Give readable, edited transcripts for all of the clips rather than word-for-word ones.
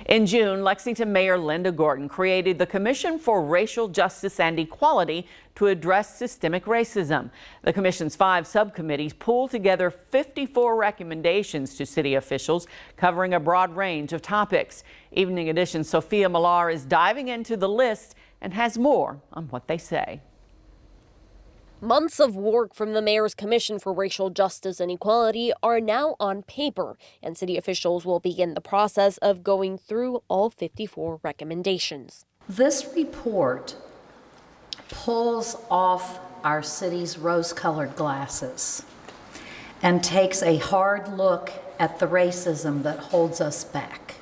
In June, Lexington Mayor Linda Gorton created the Commission for Racial Justice and Equality to address systemic racism. The commission's 5 subcommittees pulled together 54 recommendations to city officials covering a broad range of topics. Evening Edition's Sophia Millar is diving into the list and has more on what they say. Months of work from the Mayor's Commission for Racial Justice and Equality are now on paper, and city officials will begin the process of going through all 54 recommendations. This report pulls off our city's rose-colored glasses and takes a hard look at the racism that holds us back.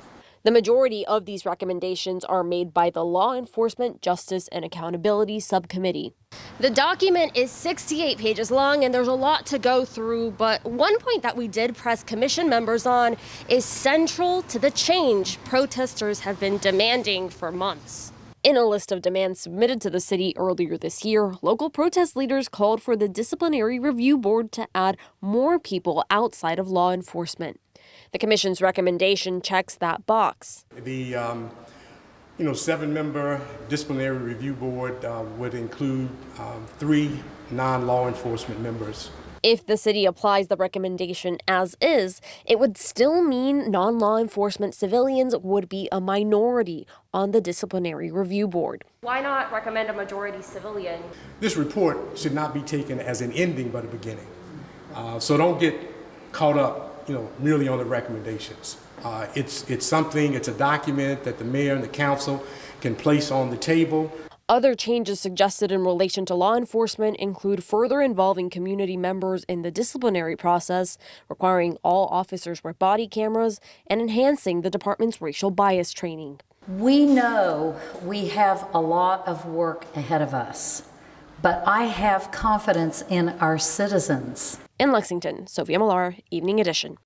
The majority of these recommendations are made by the Law Enforcement, Justice, and Accountability Subcommittee. The document is 68 pages long, and there's a lot to go through, but one point that we did press commission members on is central to the change protesters have been demanding for months. In a list of demands submitted to the city earlier this year, local protest leaders called for the Disciplinary Review Board to add more people outside of law enforcement. The commission's recommendation checks that box. The 7-member disciplinary review board would include 3 non-law enforcement members. If the city applies the recommendation as is, it would still mean non-law enforcement civilians would be a minority on the disciplinary review board. Why not recommend a majority civilian? This report should not be taken as an ending but a beginning. So don't get caught up merely on the recommendations. It's a document that the mayor and the council can place on the table. Other changes suggested in relation to law enforcement include further involving community members in the disciplinary process, requiring all officers wear body cameras, and enhancing the department's racial bias training. We know we have a lot of work ahead of us, but I have confidence in our citizens. In Lexington, Sophia Millar, Evening Edition.